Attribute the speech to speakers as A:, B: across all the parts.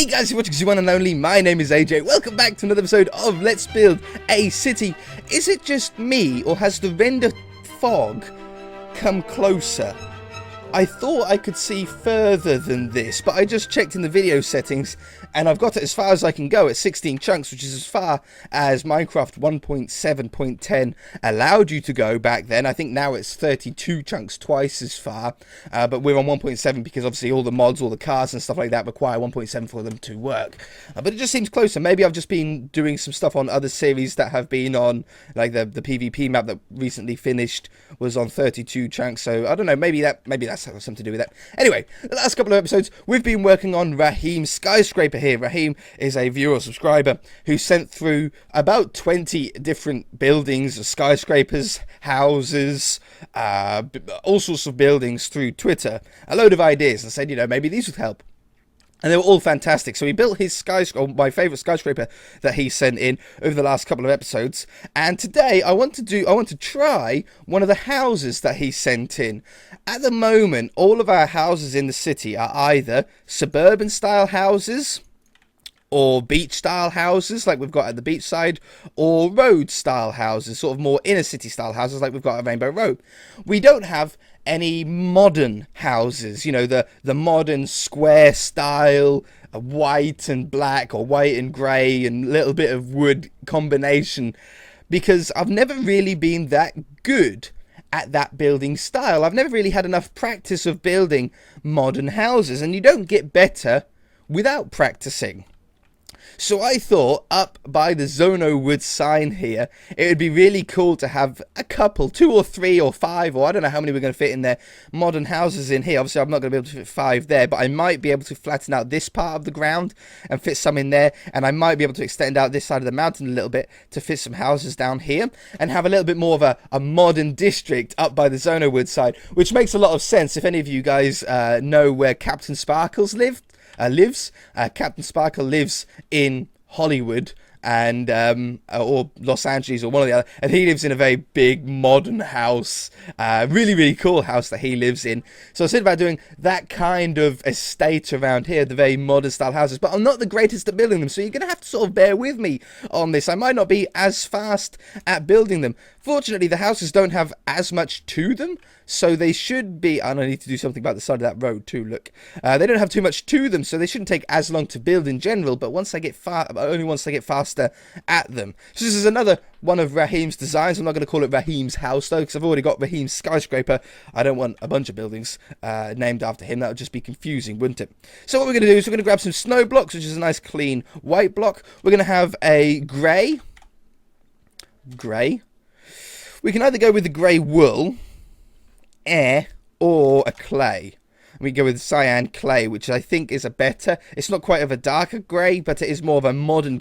A: Hey guys, you're watching E119 and only. My name is AJ. Welcome back to another episode of Let's Build a City. Is it just me, or has the render fog come closer? I thought I could see further than this, but I just checked in the video settings and I've got it as far as I can go at 16 chunks, which is as far as Minecraft 1.7.10 allowed you to go back then. I think now it's 32 chunks, twice as far, but we're on 1.7 because obviously all the mods, all the cars and stuff like that require 1.7 for them to work. But it just seems closer. Maybe I've just been doing some stuff on other series that have been on, like the PvP map that recently finished was on 32 chunks, so I don't know, maybe that's something to do with that. Anyway, the last couple of episodes we've been working on Raheem's skyscraper here. Raheem is a viewer or subscriber who sent through about 20 different buildings, skyscrapers, houses, all sorts of buildings through Twitter, a load of ideas, and said, you know, maybe these would help. And they were all fantastic. So he built his skyscraper, my favourite skyscraper that he sent in over the last couple of episodes. And today I want to try one of the houses that he sent in. At the moment, all of our houses in the city are either suburban style houses, or beach style houses like we've got at the beach side, or road style houses, sort of more inner city style houses like we've got at Rainbow Road. We don't have any modern houses, you know, the modern square style, white and black or white and grey and little bit of wood combination, because I've never really been that good at that building style. I've never really had enough practice of building modern houses, and you don't get better without practicing. So I thought, up by the Zono Wood sign here, it would be really cool to have a couple, 2 or 3 or 5, or I don't know how many we're going to fit in there, modern houses in here. Obviously, I'm not going to be able to fit 5 there, but I might be able to flatten out this part of the ground and fit some in there, and I might be able to extend out this side of the mountain a little bit to fit some houses down here, and have a little bit more of a modern district up by the Zono Wood side, which makes a lot of sense. If any of you guys know where Captain Sparkles lives. Captain Sparkle lives in Hollywood and or Los Angeles or one or the other, and he lives in a very big modern house, really cool house that he lives in. So I was thinking about doing that kind of estate around here, the very modern style houses, but I'm not the greatest at building them, so you're gonna have to sort of bear with me on this. I might not be as fast at building them. Fortunately, the houses don't have as much to them, so they should be, and I need to do something about the side of that road too, look. They don't have too much to them, so they shouldn't take as long to build in general, but only once I get faster at them. So this is another one of Raheem's designs. I'm not going to call it Raheem's house, though, because I've already got Raheem's skyscraper. I don't want a bunch of buildings named after him. That would just be confusing, wouldn't it? So what we're going to do is we're going to grab some snow blocks, which is a nice clean white block. We're going to have a grey. We can either go with the grey wool, or a clay. We go with cyan clay, which I think is a better. It's not quite of a darker grey, but it is more of a modern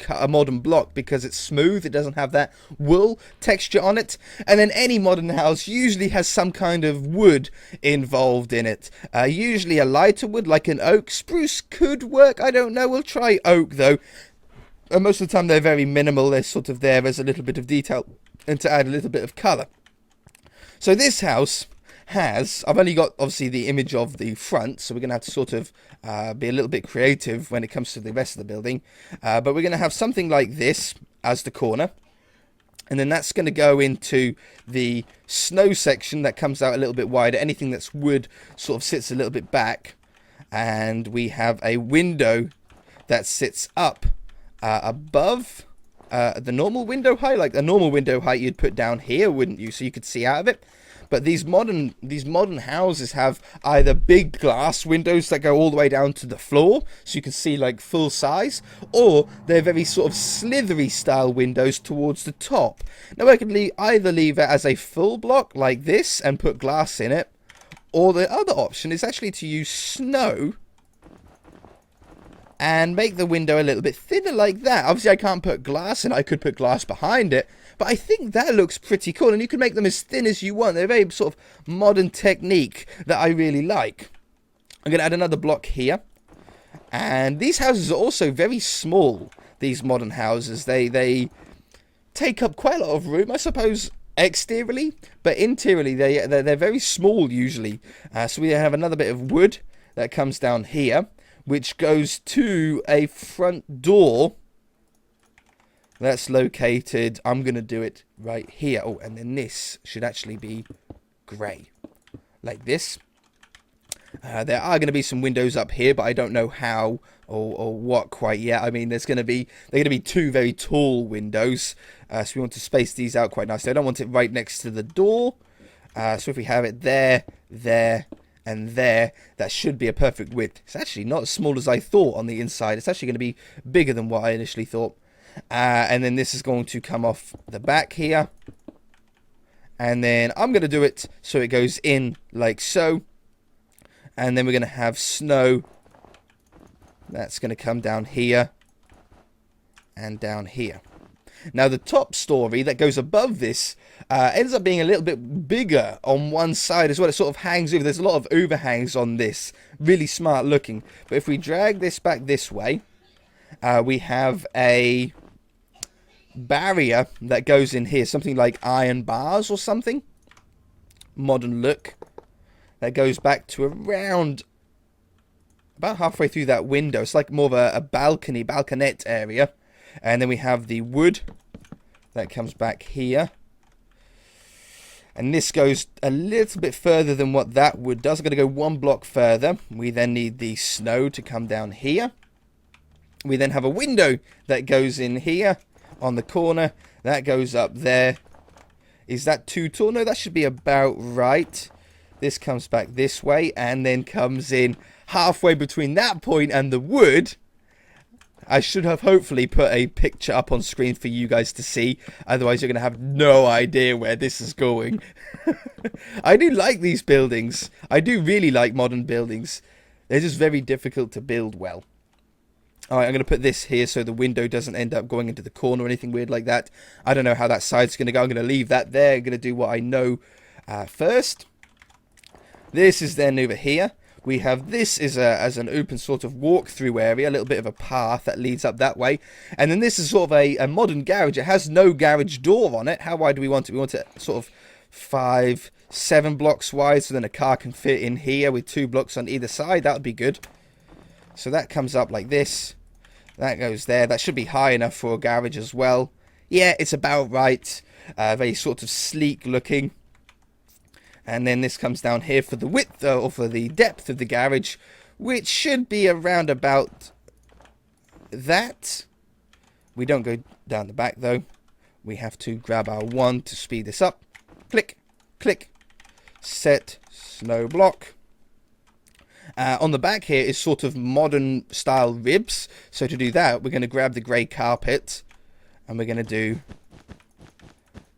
A: block because it's smooth. It doesn't have that wool texture on it. And then any modern house usually has some kind of wood involved in it. Usually a lighter wood like an oak. Spruce could work. I don't know. We'll try oak though. And most of the time they're very minimal. They're sort of there as a little bit of detail and to add a little bit of colour. So this house has, I've only got obviously the image of the front, so we're going to have to sort of be a little bit creative when it comes to the rest of the building, but we're going to have something like this as the corner, and then that's going to go into the snow section that comes out a little bit wider. Anything that's wood sort of sits a little bit back, and we have a window that sits up above the normal window height, like a normal window height you'd put down here, wouldn't you, so you could see out of it. But these modern houses have either big glass windows that go all the way down to the floor, so you can see like full size, or they're very sort of slithery style windows towards the top. Now I can either leave it as a full block like this and put glass in it, or the other option is actually to use snow and make the window a little bit thinner like that. Obviously I can't put glass in, I could put glass behind it, but I think that looks pretty cool, and you can make them as thin as you want. They're a very sort of modern technique that I really like. I'm going to add another block here, and these houses are also very small, these modern houses. They take up quite a lot of room, I suppose, exteriorly, but interiorly they're very small usually. So we have another bit of wood that comes down here. which goes to a front door that's located, I'm going to do it right here. Oh, and then this should actually be grey, like this. There are going to be some windows up here, but I don't know how or what quite yet. I mean, they're going to be two very tall windows, so we want to space these out quite nicely. I don't want it right next to the door, so if we have it there, there, and there, that should be a perfect width. It's actually not as small as I thought on the inside. It's actually going to be bigger than what I initially thought. And then this is going to come off the back here, and then I'm going to do it so it goes in like so. And then we're going to have snow. That's going to come down here and down here. Now, the top story that goes above this ends up being a little bit bigger on one side as well. It sort of hangs over. There's a lot of overhangs on this. Really smart looking. But if we drag this back this way, we have a barrier that goes in here. Something like iron bars or something. Modern look. That goes back to around about halfway through that window. It's like more of a balconette area. And then we have the wood that comes back here. And this goes a little bit further than what that wood does. I'm going to go one block further. We then need the snow to come down here. We then have a window that goes in here on the corner. That goes up there. Is that too tall? No, that should be about right. This comes back this way and then comes in halfway between that point and the wood. I should have hopefully put a picture up on screen for you guys to see. Otherwise, you're going to have no idea where this is going. I do like these buildings. I do really like modern buildings. They're just very difficult to build well. Alright, I'm going to put this here so the window doesn't end up going into the corner or anything weird like that. I don't know how that side's going to go. I'm going to leave that there. I'm going to do what I know first. This is then over here. We have this as an open sort of walk-through area, a little bit of a path that leads up that way. And then this is sort of a modern garage. It has no garage door on it. How wide do we want it? We want it sort of 5, 7 blocks wide, so then a car can fit in here with 2 blocks on either side. That would be good. So that comes up like this. That goes there. That should be high enough for a garage as well. Yeah, it's about right. Very sort of sleek looking. And then this comes down here for the width or for the depth of the garage, which should be around about that. We don't go down the back though. We have to grab our 1 to speed this up. Click, click, set, snow block. On the back here is sort of modern style ribs. So to do that, we're going to grab the grey carpet and we're going to do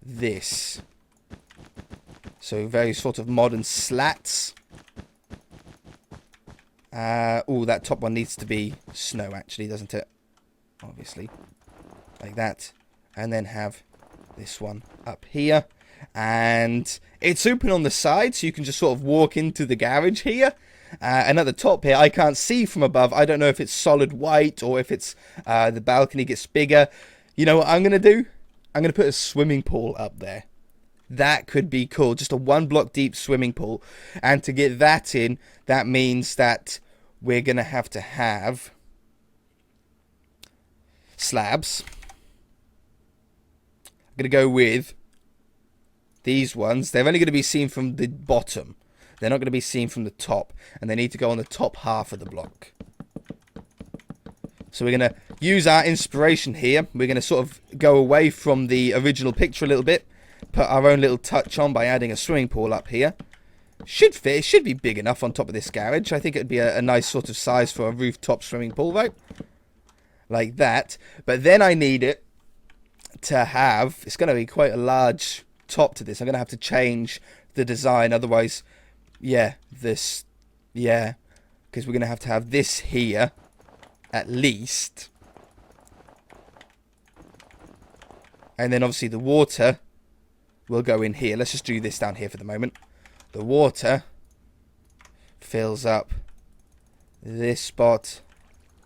A: this. So very sort of modern slats. Oh, that top one needs to be snow actually, doesn't it? Obviously. Like that. And then have this one up here. And it's open on the side, so you can just sort of walk into the garage here. And at the top here, I can't see from above. I don't know if it's solid white or if it's the balcony gets bigger. You know what I'm going to do? I'm going to put a swimming pool up there. That could be cool. Just a 1 block deep swimming pool. And to get that in, that means that we're going to have slabs. I'm going to go with these ones. They're only going to be seen from the bottom. They're not going to be seen from the top. And they need to go on the top half of the block. So we're going to use our inspiration here. We're going to sort of go away from the original picture a little bit. Put our own little touch on by adding a swimming pool up here. Should fit. It should be big enough on top of this garage. I think it would be a nice sort of size for a rooftop swimming pool, right? Like that. But then I need it to have... It's going to be quite a large top to this. I'm going to have to change the design. Otherwise, yeah, this... Yeah. Because we're going to have this here. At least. And then obviously the water... We'll go in here. Let's just do this down here for the moment. The water fills up this spot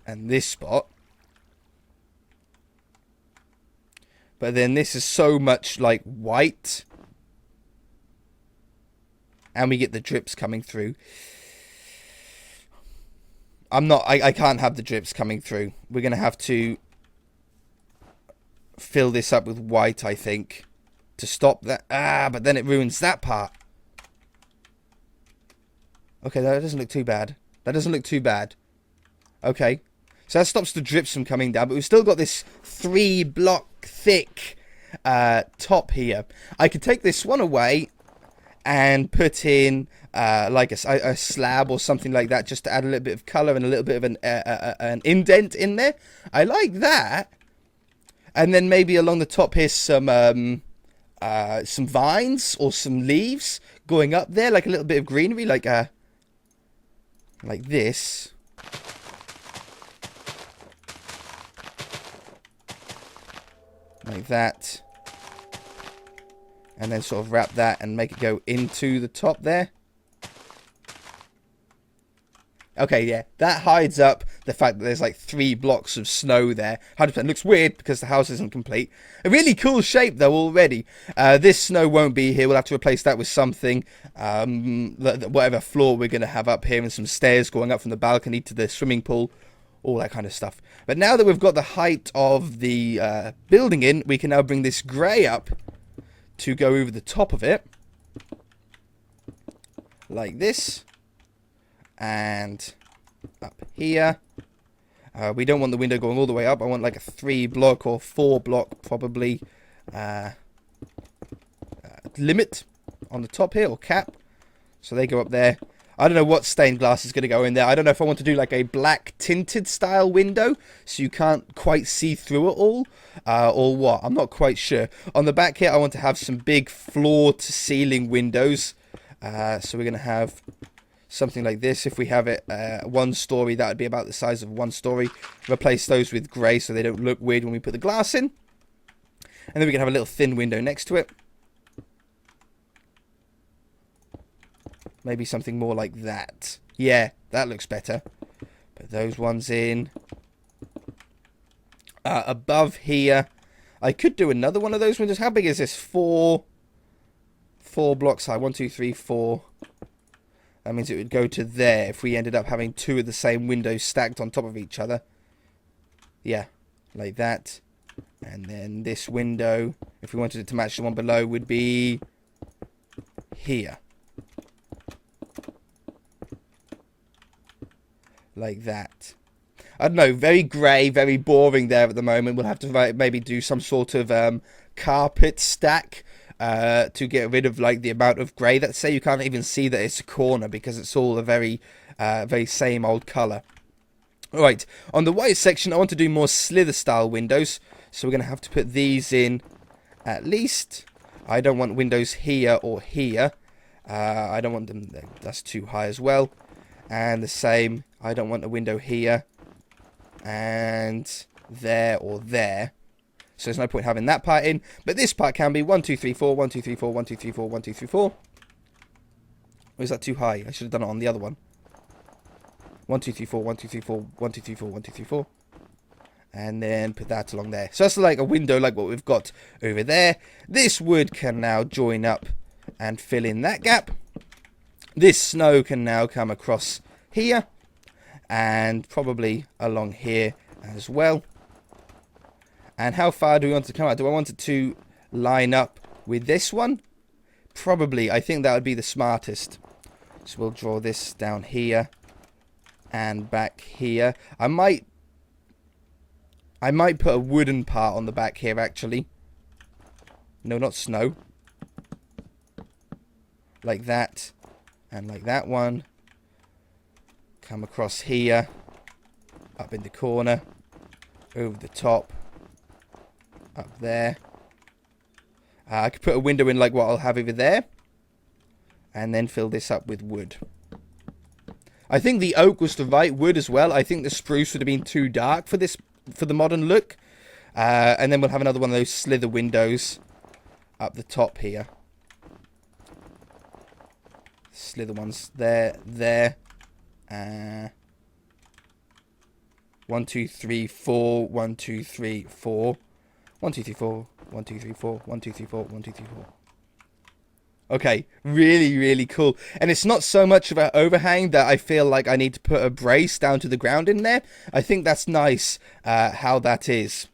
A: and this spot. But then this is so much like white. And we get the drips coming through. I can't have the drips coming through. We're going to have to fill this up with white, I think, to stop that. But then it ruins that part. Okay, that doesn't look too bad. That doesn't look too bad. Okay. So that stops the drips from coming down. But we've still got this 3-block thick top here. I could take this one away and put in like a slab or something like that, just to add a little bit of colour and a little bit of an indent in there. I like that. And then maybe along the top here some vines or some leaves going up there, like a little bit of greenery, like this. Like that. And then sort of wrap that and make it go into the top there. Okay, yeah, that hides up the fact that there's like 3 blocks of snow there. 100% looks weird because the house isn't complete. A really cool shape though already. This snow won't be here. We'll have to replace that with something. Whatever floor we're going to have up here, and some stairs going up from the balcony to the swimming pool. All that kind of stuff. But now that we've got the height of the building in, we can now bring this grey up to go over the top of it. Like this. And up here. We don't want the window going all the way up. I want like a 3-block or 4-block probably limit on the top here, or cap. So they go up there. I don't know what stained glass is going to go in there. I don't know if I want to do like a black tinted style window so you can't quite see through it all, or what. I'm not quite sure. On the back here, I want to have some big floor to ceiling windows. So we're going to have something like this. If we have it 1 story, that would be about the size of 1 story. Replace those with grey so they don't look weird when we put the glass in. And then we can have a little thin window next to it. Maybe something more like that. Yeah, that looks better. Put those ones in. Above here, I could do another one of those windows. How big is this? 4 blocks high. 1, 2, 3, 4. That means it would go to there if we ended up having 2 of the same windows stacked on top of each other. Yeah, like that. And then this window, if we wanted it to match the one below, would be here. Like that. I don't know, very grey, very boring there at the moment. We'll have to maybe do some sort of carpet stack to get rid of like the amount of grey. Let's say you can't even see that it's a corner because it's all a very same old colour. Alright, on the white section I want to do more slither style windows. So we're going to have to put these in at least. I don't want windows here or here. I don't want them, that's too high as well. And the same, I don't want a window here and there or there. So there's no point having that part in. But this part can be 1, 2, 3, 4, 1, 2, 3, 4, 1, 2, 3, 4, 1, 2, 3, 4. Or is that too high? I should have done it on the other one. 1, 2, 3, 4, 1, 2, 3, 4, 1, 2, 3, 4, 1, 2, 3, 4. And then put that along there. So that's like a window like what we've got over there. This wood can now join up and fill in that gap. This snow can now come across here. And probably along here as well. And how far do we want it to come out? Do I want it to line up with this one? Probably. I think that would be the smartest. So we'll draw this down here. And back here. I might put a wooden part on the back here, actually. No, not snow. Like that. And like that one. Come across here. Up in the corner. Over the top. Up there. I could put a window in like what I'll have over there. And then fill this up with wood. I think the oak was the right wood as well. I think the spruce would have been too dark for this, for the modern look. And then we'll have another one of those slither windows up the top here. Slither ones there, there. 1, 2, 3, 4. 1, 2, 3, 4. 1, 2, 3, 4. 1, 2, 3, 4. 1, 2, 3, 4. 1, 2, 3, 4. Okay, really, really cool. And it's not so much of an overhang that I feel like I need to put a brace down to the ground in there. I think that's nice how that is.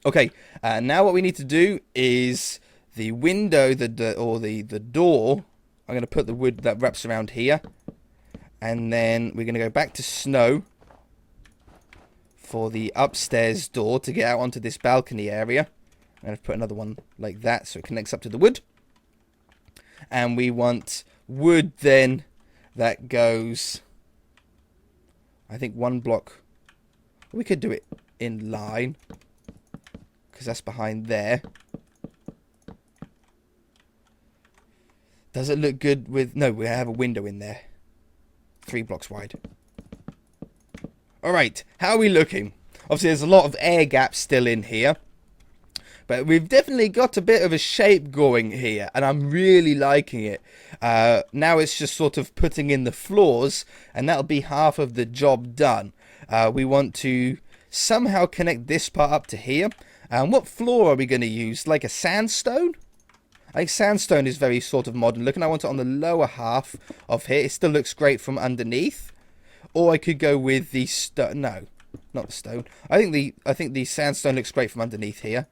A: Okay, now what we need to do is the window, the door. I'm going to put the wood that wraps around here. And then we're going to go back to snow for the upstairs door to get out onto this balcony area. I'm going to put another one like that so it connects up to the wood. And we want wood then that goes, I think, one block. We could do it in line because that's behind there. Does it look good with... No, we have a window in there. 3 blocks wide. Alright, how are we looking? Obviously, there's a lot of air gaps still in here. But we've definitely got a bit of a shape going here, and I'm really liking it. Now it's just sort of putting in the floors, and that'll be half of the job done. We want to somehow connect this part up to here. And what floor are we going to use? Like a sandstone? I think sandstone is very sort of modern looking. I want it on the lower half of here. It still looks great from underneath. Or I could go with the stone. No, not the stone. I think the sandstone looks great from underneath here.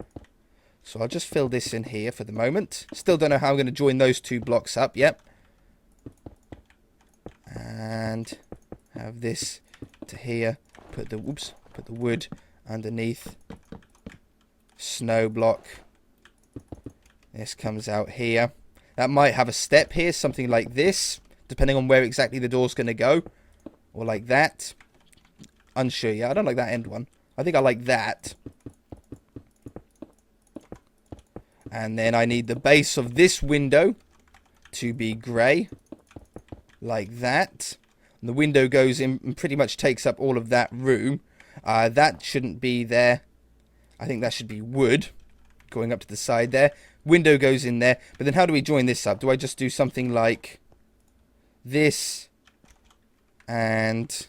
A: So I'll just fill this in here for the moment. Still don't know how I'm going to join those 2 blocks up. Yep. And have this to here. Put the wood underneath. Snow block. This comes out here. That might have a step here, something like this, depending on where exactly the door's going to go. Or like that. Unsure, yeah. I don't like that end one. I think I like that. And then I need the base of this window to be grey. Like that. And the window goes in and pretty much takes up all of that room. That shouldn't be there. I think that should be wood. Going up to the side there. Window goes in there. But then how do we join this up? Do I just do something like this? And...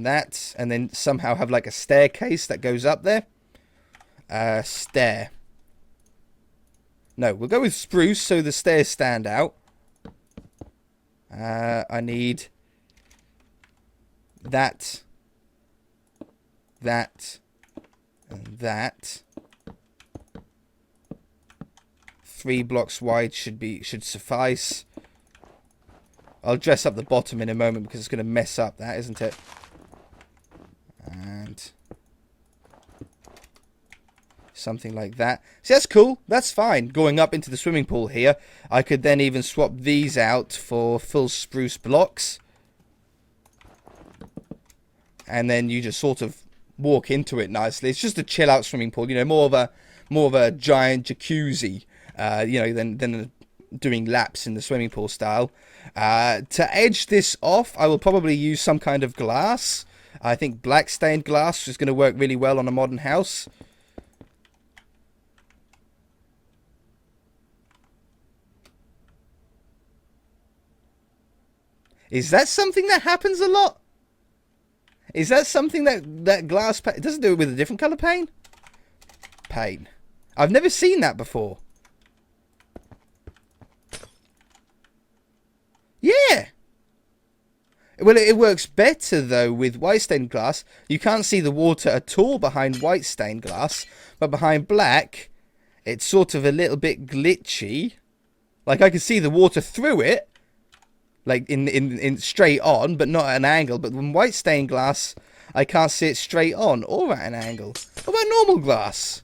A: that, and then somehow have like a staircase that goes up there. Stair. No, we'll go with spruce so the stairs stand out. I need that, and that. 3 blocks wide should suffice. I'll dress up the bottom in a moment because it's going to mess up that, isn't it? And something like that. See, that's cool. That's fine. Going up into the swimming pool here. I could then even swap these out for full spruce blocks. And then you just sort of walk into it nicely. It's just a chill out swimming pool. You know, more of a giant jacuzzi. You know, than doing laps in the swimming pool style. To edge this off, I will probably use some kind of glass. I think black stained glass is going to work really well on a modern house. Is that something that happens a lot? Is that something that glass paint... It doesn't do it with a different colour paint? Paint. I've never seen that before. Yeah. Well, it works better, though, with white stained glass. You can't see the water at all behind white stained glass. But behind black, it's sort of a little bit glitchy. Like, I can see the water through it. Like, in straight on, but not at an angle. But when white stained glass, I can't see it straight on or at an angle. What about normal glass?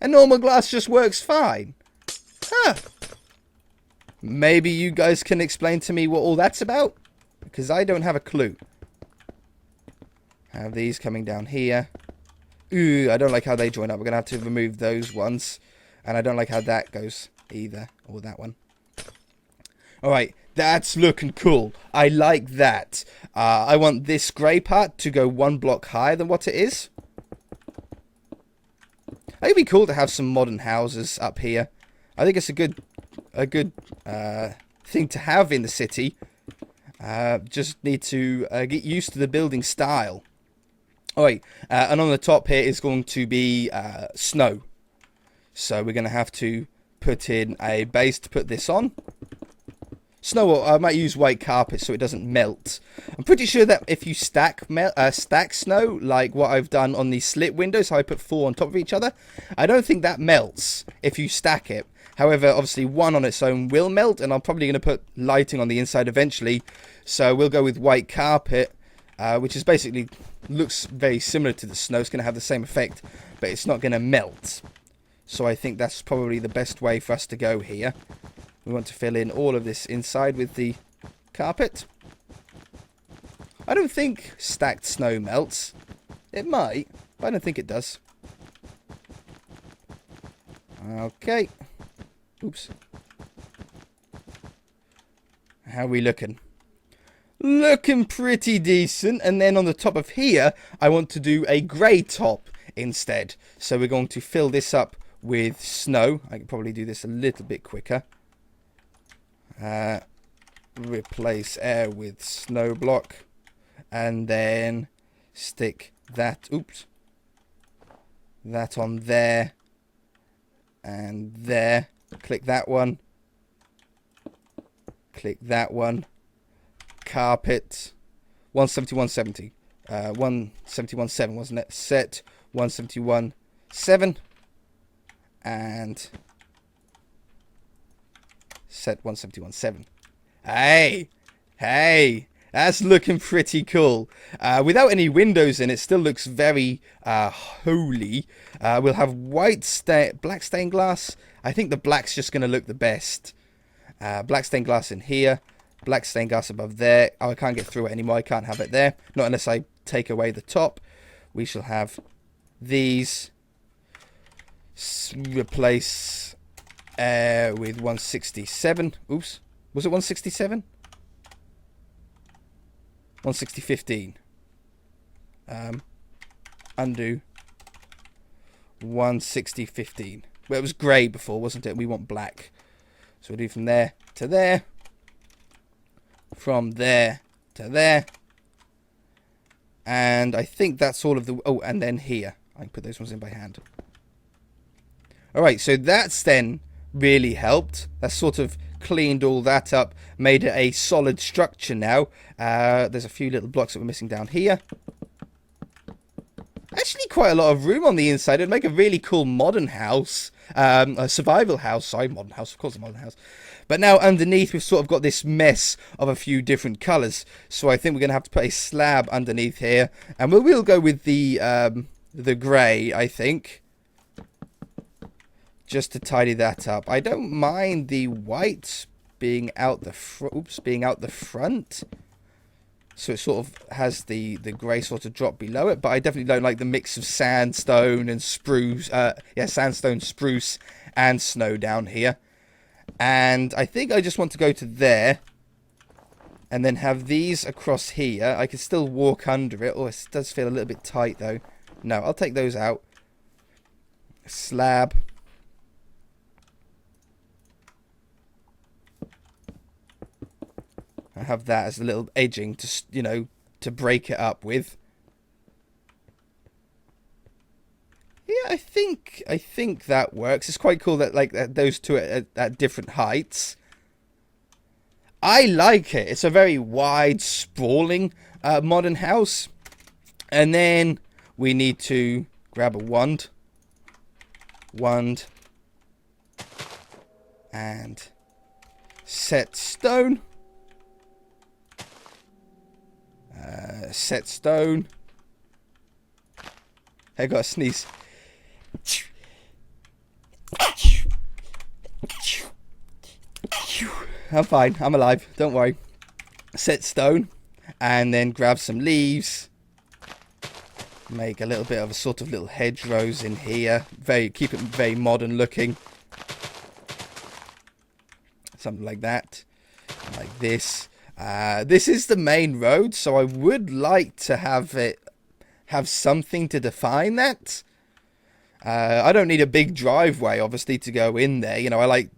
A: And normal glass just works fine. Huh. Maybe you guys can explain to me what all that's about? Because I don't have a clue. Have these coming down here. Ooh, I don't like how they join up. We're going to have to remove those ones. And I don't like how that goes either. Or that one. Alright, that's looking cool. I like that. I want this grey part to go 1 block higher than what it is. I think it'd be cool to have some modern houses up here. I think it's a good thing to have in the city. Just need to get used to the building style. Alright, and on the top here is going to be snow. So we're going to have to put in a base to put this on. Snow, or I might use white carpet so it doesn't melt. I'm pretty sure that if you stack snow, like what I've done on these slit windows, how I put 4 on top of each other, I don't think that melts if you stack it. However, obviously one on its own will melt, and I'm probably going to put lighting on the inside eventually. So we'll go with white carpet, which is basically looks very similar to the snow. It's going to have the same effect, but it's not going to melt. So I think that's probably the best way for us to go here. We want to fill in all of this inside with the carpet. I don't think stacked snow melts. It might, but I don't think it does. Okay. Oops. How are we looking? Looking pretty decent. And then on the top of here, I want to do a grey top instead. So we're going to fill this up with snow. I can probably do this a little bit quicker. Replace air with snow block. And then stick that, oops, that on there. And there. Click that one. Click that one. Carpet. 171.70. 171.7, wasn't it? Set 171.7. And set 171.7. Hey! Hey! That's looking pretty cool. Without any windows in it, still looks very holy. We'll have black stained glass. I think the black's just going to look the best. Black stained glass in here. Black stained glass above there. Oh, I can't get through it anymore. I can't have it there. Not unless I take away the top. We shall have these. Replace with 167. Oops. Was it 167? 160.15. Undo. 160.15. Well, it was grey before, wasn't it? We want black. So we'll do from there to there. From there to there. And I think that's all of the... Oh, and then here. I can put those ones in by hand. Alright, so that's then really helped. That's sort of cleaned all that up. Made it a solid structure now. There's a few little blocks that we're missing down here. Actually quite a lot of room on the inside. It'd make a really cool modern house. A survival house. Sorry, modern house. Of course a modern house. But now underneath we've sort of got this mess of a few different colours. So I think we're going to have to put a slab underneath here. And we'll go with the grey, I think. Just to tidy that up. I don't mind the white being out the front. So it sort of has the grey sort of drop below it. But I definitely don't like the mix of sandstone and spruce. Sandstone, spruce and snow down here. And I think I just want to go to there. And then have these across here. I can still walk under it. Oh, it does feel a little bit tight though. No, I'll take those out. Slab. I have that as a little edging to, you know, to break it up with. Yeah, I think that works. It's quite cool that those two at different heights. I like it. It's a very wide, sprawling modern house. And then we need to grab a wand. And set stone. Set stone. I got a sneeze. I'm fine. I'm alive. Don't worry. Set stone. And then grab some leaves. Make a little bit of a sort of little hedgerows in here. Keep it very modern looking. Something like that. Like this. This is the main road, so I would like to have something to define that. I don't need a big driveway, obviously, to go in there. You know, I like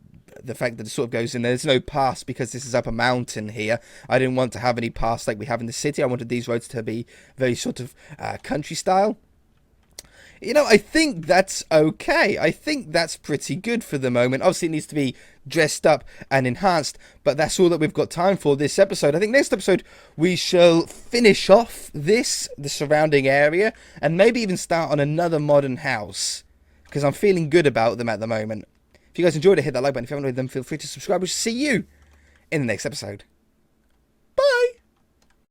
A: the fact that it sort of goes in. There's no paths because this is up a mountain here. I didn't want to have any paths like we have in the city. I wanted these roads to be very sort of country style. You know, I think that's okay. I think that's pretty good for the moment. Obviously, it needs to be dressed up and enhanced, but that's all that we've got time for this episode. I think next episode we shall finish off the surrounding area, and maybe even start on another modern house, because I'm feeling good about them at the moment. If you guys enjoyed it, hit that like button. If you haven't already, then feel free to subscribe. We'll see you in the next episode.